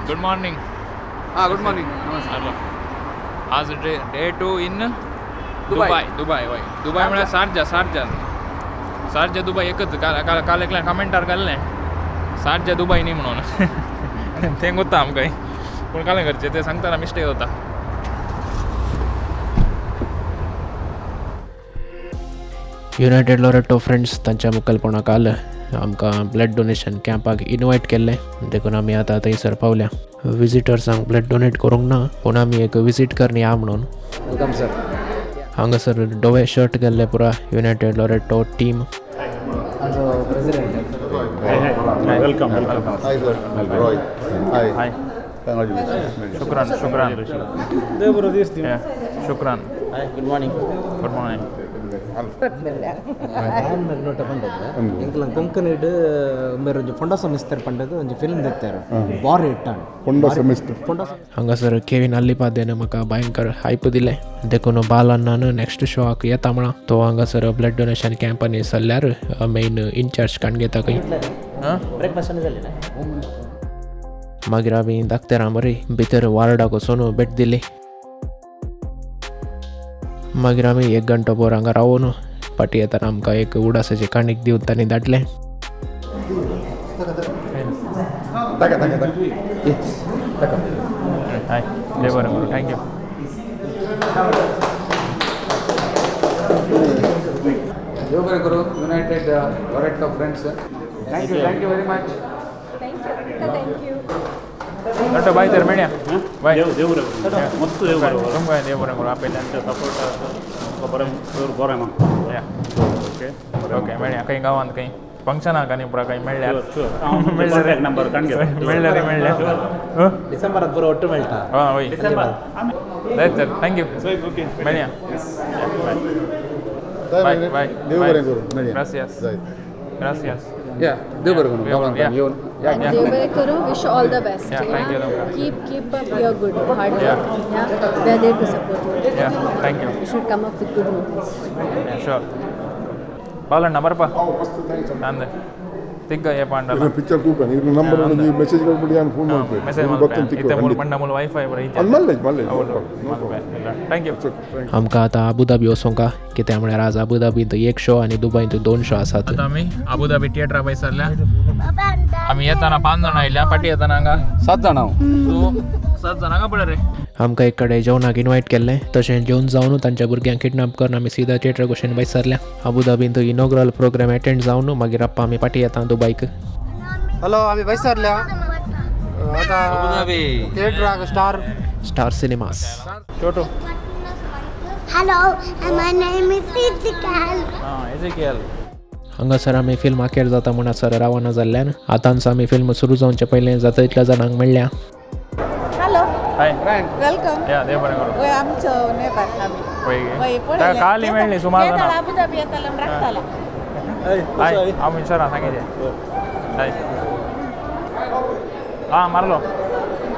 Good morning. Good morning. Hello. आज day 2 in Dubai वय Dubai म्हळ्यार शारजा दुबई एकच काल एकल्यान कमेंटार घाल्लें शारजा दुबई न्ही म्हणून तें कोत्ता आमकां पूण कालें करचें तें सांगतना मिस्टेक जाता. युनायटेड लोरेटो फ्रेंड्स तांच्या मुखेलपणा काल आमकां ब्लड डोनेशन कॅम्पाक इनवायट केल्लें देखून आमी आतां थंयसर पावल्या. विजिटर्सांक ब्लड डोनेट करूंक ना पूण आमी एक विजीट करनी या म्हणून वेलकम सर. हांगासर डोवे शर्ट गेल्ले पुरा united Loreto team. President. Welcome. Hi sir. Roy. Hi. Hi. Congratulations. शुक्रान शुक्रान. Good morning. Good morning. ಎಂಕಲ್ ಕೊಂಕಣ ಇಡು ಮೇರೆ ಪೊಂಡ ಸೆಮಿಸ್ಟರ್ ಪಂಡದು ಒಂಜಿ ಫಿಲ್ಮ್ ದೆತ್ತಾರು ಬಾರ್ ಇಟ್ಟಾನು Honda semester. हांगासर केविन आल्लीपादेन म्हाका भयंकर हायप दिलें देखून बालांनान नेक्स्ट शोक येता म्हणा तो हांगासर ब्लड डोनेशन कॅम्पानी सरल्यार मेन इनचार्ज काण घेता खंय. ಬ್ರೇಕ್ಫಾಸ್ಟ್ जाली ना मागीर आमी धाकटेरां बरी भितर वार्डाक वचून भेट दिली. मागीर आमी 1 घंटो भर हांगा रावून फाटी येताना आमकां एक उडासाची काणीक दिवन तांणी धाडलें. हाय. देव बरें करूं. थँक्यू. देव बरें करूं. United Loreto friends. Thank you very much. Doctor bye तर मेळया बाय. देव मस्त देव तुमकां देव बरें करूं. आपयलें सपोर्ट बरें या ओके ओके मेळया खंय गांवांत खंय फंक्शनाक आनी पुरा खंय मेळ्ळ्यार मेळ्ळें नंबर मेळ्ळें ಡಿಸೆಂಬರ್ ಪೂರ ಒಟ್ಟು ಮೆಲ್ಟಾ हय जायत सर. थँक्यू. ओके मेळया. Bye. बाय देव बरें करूं. मेळया. ग्रासियास जायत. ग्रासियास. या देव बरें करूं. गांवांत येवन And Devar Kuru, wish you all the best. Yeah, thank you. Keep up your good hard work. Yeah, we are there to support you. या thank you. You should come up with good movies. ಶೋರ್ ಬಾಲಣ್ಣ ಬರಪ್ಪ ನಂದು ತಿಗ್ಗ ಏ ಪಾಂಡಲ್ಲ ಇದನ್ನ picture coupon ಇದನ್ನ ನಂಬರ್ ನನಗೆ ಮೆಸೇಜ್ ಮಾಡ್ಬಿಡಿ ನಾನು ಫೋನ್ ಮಾಡ್ಬೇಕು. ಮೆಸೇಜ್ ಮಾಡ್ತೀನಿ ಇತ್ತೆ ಮೂಲ ಪಂಡ ಮೂಲ ವೈಫೈ ಬರ ಇತ್ತೆ ಮಲ್ಲೆ ಥ್ಯಾಂಕ್ ಯು. आमकां आतां अबुधाबी वचूंक कित्याक म्हळ्यार आज अबुधाबींत 1 शो आनी दुबयंत 2 शो आसात. आता आमी अबुधाबी थिएटरा पय सरल्या आमी येताना 5 जाणां आयल्या फाटी येताना हांगा 7 जाणां हांव. सो 7 जाणां पळय रे. आमकां एक कडेन जेवणाक इनवायट केल्लें तशें जेवन जावन तांच्या भुरग्यांक किडनॅप करून आमी सीदा थिएटर कशें भायर सरल्या. अबुधाबींत इनॉग्रल प्रोग्राम अटेंड जावन मागीर आप्पा आमी फाटी येता दुबयक. ಹಲೋ ಆಮಿ ಬೈಸರ್ಲ್ಯಾ आता थिएटराक स्टार सिनेमास. छोटू Hello, and my name is Ezekiel. हां एजिकेल. हांगासर आमी फिल्म अखेर जाता म्हणसर रावना जाल्ल्यान आतांच आमी फिल्म सुरू जावचे पयलें जाता तितल्या जाणांक मेळ्ळ्या. Hello hi welcome. या देव बरें करूं. वय आमचं नेबर आम्ही होय वय गे काली मेळ्ळी सुमार जाणां. अबुधाबी येताला राखताला हाय आमी विचारा सांगितले हाय हां मारलो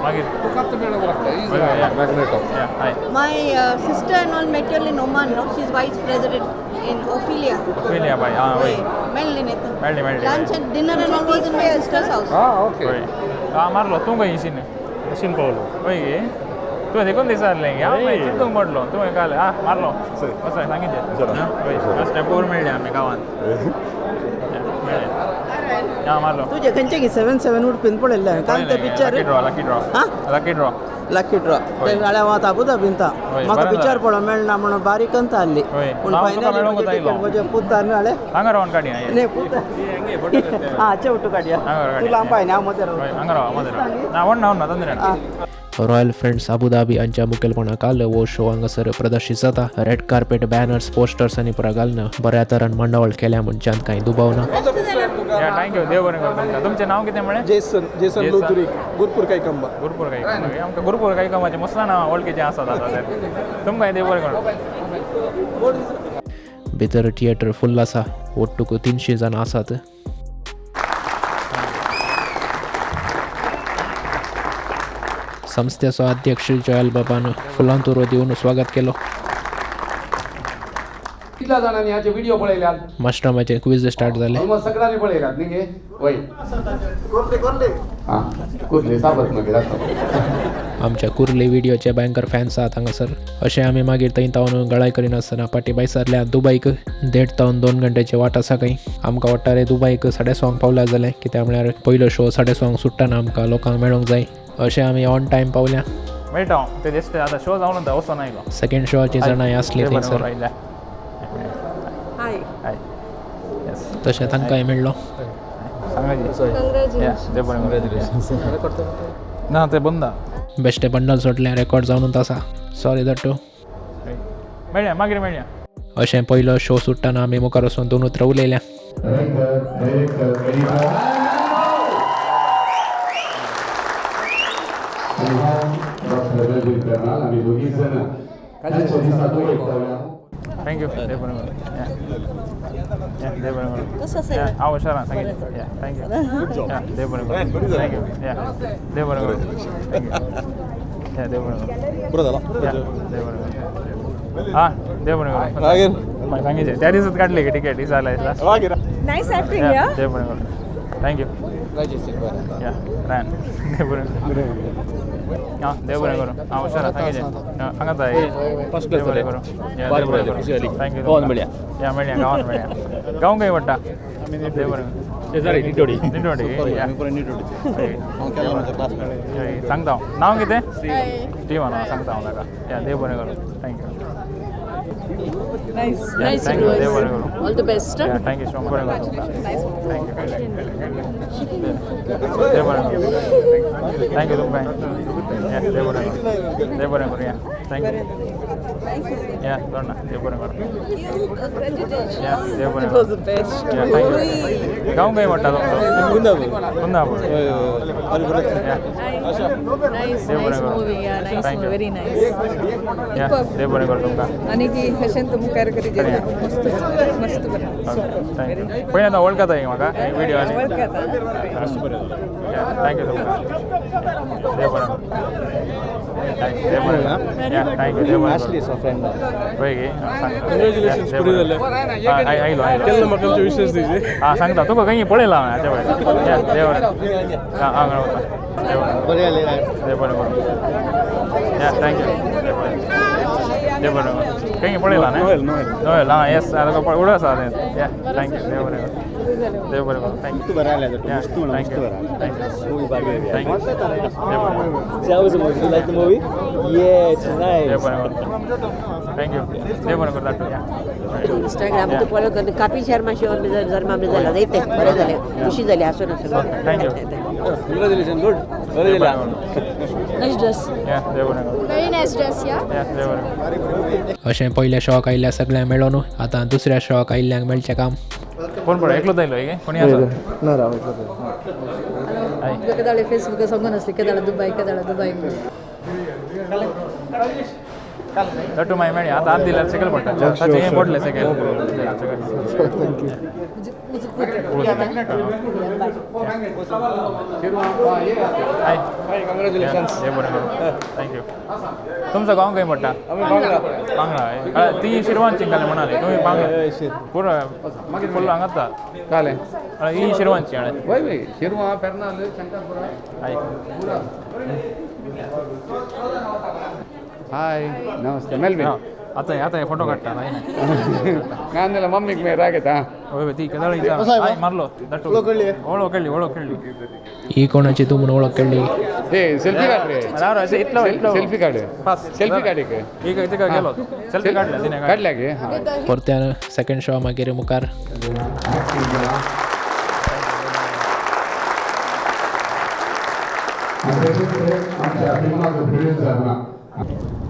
मागीर तुकाच मेळोवंक लागता. या magneto. High My sister and all met in Oman, no? She's vice president in Ophelia. फिलिया बाय हां होय Melly नेतो. मेळ्ळी Lunch and dinner and all was in my sister's house. Okay. होय हां मारलो तूं खंय इशीन मशीन पावलो होय गे तूं देखून दिसारलें गे हांव मागीर चिंतूंक पडलो तुवें काल हां मारलो कसो सांगितलें होय स्टेपोर मेळ्ळे आमी गांवांत मेळ्ळे हां मारलो. तुझे खंयचे की 7-7 उडपीन पळयल्ले काल ते picture lucky draw lucky draw ते गाड्या वता अबुधाबींत होय, म्हाका बरें पिक्चर जालें. पळोवंक मेळना म्हणून बारीक अंत आसली होय. पूण हांव तुका मेळोंक फायनली वता आयलो. म्हजे पुतान नाळे हांगा रावन काडया न्ही पुत हां चेवटू काडया तूं लांब पाय न्ही हांव मदें रावता. हांगा राव मदें ना व्हडना तंद्रे रॉयल फ्रेंड्स अबुधाबी हांच्या मुखेलपणा काल हो शो हांगासर प्रदर्शीत जाता. रेड कार्पेट बॅनर्स पोस्टर्स आनी पुरा घालून बऱ्या तरान मंडळ केल्या म्हणच्यान कांय दुबाव ना. थँक्यू देव बरें करूं तुमकां. तुमचें नांव कितें म्हळें? जेसन लोथुरी गुरपूर कैकंबा. गुरपूर कायकम आमकां गुरपूर कायकमाचें मसला नांव वळखीचें आसात आतां तर तुमकां देव बरें करूं. भितर थिएटर फुल्ल आसा. ओट्टूक 300 जाणां आसात. संस्थेचो अध्यक्ष जॉयल बाबान फुलां तोरो दिवन स्वागत केलो. कितल्या जाणांनी ह्याचे व्हिडिओ पळयल्यात? मास्टरामाचे क्विज स्टार्ट जाले. ऑलमोस्ट सगळ्यांनी पळयल्यात न्ही गे? वय हां कुर्ली साबत मागीर आसा आमच्या कुर्ली व्हिडिओचे भयंकर फॅन्स आहात हांगासर. अशें आमी मागीर थंय तावन गळाय करिनासतना पाटी सरल्या दुबईक 1.5 तावन 2 घंट्याची वाट आसा खंय. आमकां वाडटाले दुबईक 6:30 पावल्या जालें कित्याक म्हळ्यार पयलो शो 6:30 सुट्टाना आमकां लोकांक मेळोंक जाय. अशें आमी ऑन टायम पावल्या. मेळटा ते दिसता आतां शो जावन आतां वचो नायलो. सेकंड शोची जाणां आसली थंयसर. Hi. हाय येस तशें तांकांय मेळ्ळो. ना ते बंद बेश्टे बंडल सोडलें रेकॉर्ड जावनूच आसा. सॉरी दट्टू. मेळया मागीर मेळया. अशें पयलो शो सुट्टाना आमी मुखार वचून 2 उतरां उलयल्या. थँक्यू देव बरें करूं. देव बरें करूं. हांव हुशार सांगितलें. थँक्यू. देव बरें करूं. थँक्यू. देव बरें करूं. थँक्यू. देव बरें करूं. बरं झाला. देव बरें करूं. हां देव बरें करूं. सांगितलें त्या दिसात काडली की टिकेट दिसा लायला. Nice acting, yeah? देव बरें करूं. थँक्यू. या रायन देव बरें करूं. हां देव बरें करूं. हांव हुशार सांगितलें. हांगा जाय देव बरें करूं. देव बरें करूं. थँक्यू. गांवांत मेळया. या मेळया गांवांत मेळया. गांव खंय पडटा. देव बरें करूं. निटोडी. निटोडी. सांगता हांव. नांव कितें. टीम नांव सांगता हांव ताका. या देव बरें करूं. थँक्यू. Nice thank you. देव बरें करूं. All the best. Thank you so much. बरें करूं. थँक्यू. देव बरें करूं. थँक्यू तुमकां. या देव बरें करूं. देव बरें करूं. या थँक्यू. या दोन देव बरें करूं. या देव बरें करूं. या थँक्यू. गांव खंय पडटा तुमचो. Kundapur. Nice movie. Yeah, nice movie. Very nice. या देव बरें करूं तुमकां. आणि ती फॅशन तुमकां करी मस्त मस्त बरें. थँक्यू. पळय आतां वळखता ही म्हाका व्हिडिओ आनी वळखता. थँक्यू तुमकां. देव बरें करूं. देव बरें करूं. या थँक्यू. देव बरें करूं. पळय गे Congratulations, बरी जालें. आयलो केन्ना म्हाका आमचे विशेष दिवचे. हां सांगता तुका खंय पळयला हांवें हाच्या पळय. या देव बरें. हां देव बरें करूं. या थँक्यू. देव बरें करूं. खंय पळयला न्ही. नोवेल हां येस तुका उडो आसा तें. या थँक्यू. देव बरें करूं. देव बरें करूं. थँक्यू. बरें आलें. थँक्यू. थँक्यू. Movie बागे. थँक्यू. देव बरें करूं. How was the movie? You like the movie? Yeah, it's nice. देव बरें करूं. थँक्यू. देव बरें करूं. धाडटा. या इंस्टाग्राम तो फॉलो करता. कपिल शर्मा शो जर मामले झाला जायते बरें जालें. खुशी जाली आसून थँक्यू. Congratulations, good. बरें जालें. Nice dress. या देव बरें करूं. Very nice dress, yeah. या देव बरें करूं. अशें पयल्या शॉक आयिल्ल्या सगळ्यांक मेळ्ळो न्हू. आतां दुसऱ्या शॉक आयिल्ल्यांक मेळचें काम. कोण पळय एकलोच आयलो हे कोणी आसा. हाय केदाळे फेसबुक सांगून असले केदाळे दुबई दट्टू मागीर मेळया. आतां आत दिल्यार सकयल पडटा. ताचें हें पडलें सकयल. हाय कॉंग्रेच्युलेशन्स. देव बरें करूं. थँक्यू. तुमचो गांव खंय पडटा. पांगळा. ती शिरवांची घाले म्हणाली तुमी पांगळा पुरो फुल्ल हांगाता कालें ही शिरवांची हाणे. वय शिरवा पेर्नाल शंकरपुरा. हाय हाय नमस्ते मेलबी. आतां हे फोटो काडटा न्हय. नांदेला मम्मीक मे रागेत हां. होय ती केदाळीचा हाय मारलो दट्टू. वळो केळ्ळी. ही कोणाची तूं म्हूण वळख केल्ली. हे सेल्फी काढ रे. राव इतलो सेल्फी काढ. पास सेल्फी काढ एक. ठीक तिका गेलो सेल्फी काडल्या तिने काढल्या गे. हां परत्यान सेकंड शो मागीर मुखार.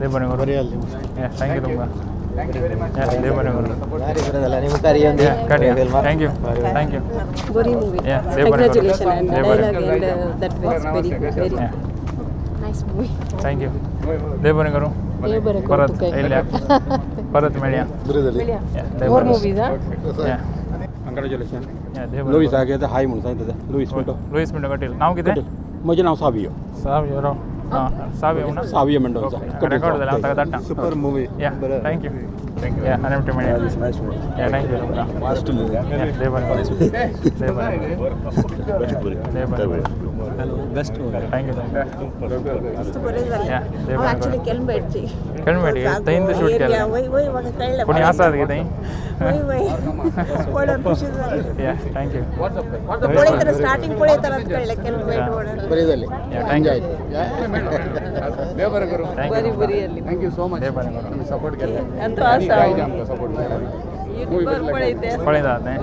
देव बरें करूं. थँक्यू तुमकां. देव बरें करूं. थँक्यू. Very movie. देव बरें करूं. Congratulations and देव बरें dialogue and that was very nice movie. Thank you. देव बरें करूं. देव बरें करूं परत तुका. येयल्या परत मेळया. More movies, huh? Congratulations. देव बरें लुईस आगे हाय म्हणून सांगितलं. लुईस म्हणतो. लुईस मिनटो कटील. नांव कितें. म्हजें नांव सावियो. सावियो राव. हां सावियो म्हणा. सावियो म्हणटा. रेकॉर्ड जालें हांव ताका धाडटा. Super movie. या thank you. Yeah, unempty media. Yeah, thank you. Yeah, they were Thank you. मस्त बरे झाले Yeah, they were ऍक्च्युली केलं भेटते Kelmedi, ताईन ते शूट केलं. वय वय मला कळलं कोणी असतात की ताई? वय वय पडून खुशी झाली Yeah, thank you. पोळे तर स्टार्टिंग पोळे तर कळलं केलं भेट म्हणून ಬರೀ झाले Yeah, thank you. ದೇವ ಬರ ಗುರು Thank बरी you. बरी आली thank you so much They were ನಮಗೆ ಸಪೋರ್ಟ್ केलं आणि तो असा आमका सपोर्ट युट्यूबर पोळे ते फळे जात नाही.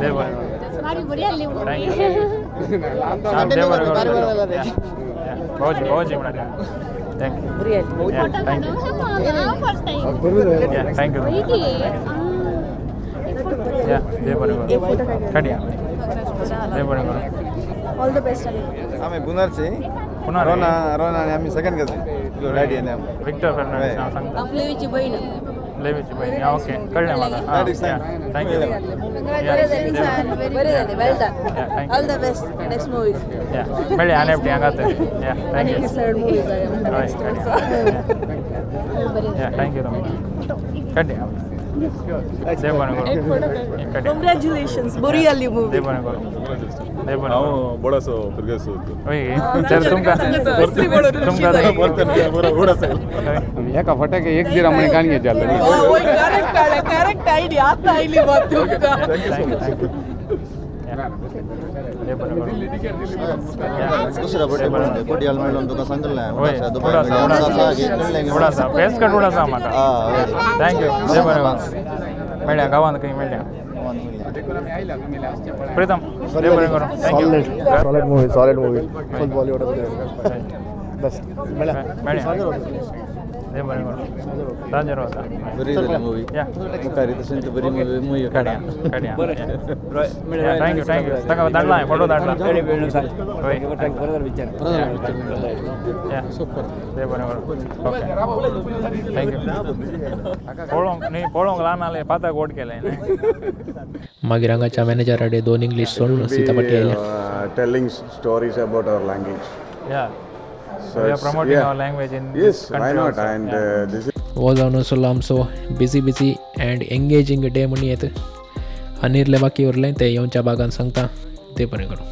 They were भारी बरी आली Thank you. Yeah, they were Yeah. भाऊजी म्हणाले. Thank you. बरी आली Yeah, thank you. First time Yeah, thank you. Yeah, they were Kadia. They were all the best आली आम्ही पुनरचे पुन्हा रोना आणि आम्ही सेकंड घेतले डॅडी आणि विक्टर फर्नांडिस नाव सांगता. आपलीची बहीण लेवीची बहीण. Yeah, okay. कळलं मला. That is Yeah, thank you. बरे झाले well done Yeah, thank all you. The best next movies Yeah, मिळेल NFT हंगात. Yeah, thank you. Third movies आहे Right, Yeah, thank you. Kadia. They were congratulations बरी आली movie They were They were बडासो फिरगेसो होय चल तुमका एका फटाके एक दीड आम्ही काढून घ्यायचे करेक्ट आयडिया आता आयली बात तुमका दुसरा बर्थडे बनवले कोटी आलमेल तुका सांगितलं थोडासा फेस कट थोडासा माका थँक्यू जय बरं मेळ्या गावात काही मेळ्या प्रीतम जय बरं करू thank you solid movie full Bollywood बस मेळ्या जय बरं करू राजर होता बरी झाली मूवी या मुखारी तसं तर बरी मूवी काढ्या थँक्यू सगळं दांडला आहे फोटो दांडला होय जय बरं ओके थँक्यू पळोवंक ल्हान आले पाताक वोट केलें मागीर हांगाच्या मॅनेजराडे 2 इंग्लीश सोडून सीतापट्टी आयले telling stories about our language या we are promoting our language in Yes, country why not? also. And this is हो जावन असलो आमचो बिझी अँड एंगेजींग डे म्हणून येत आनी इरले बाकी उरलें ते येवच्या बागान सांगता ते बरें करूं.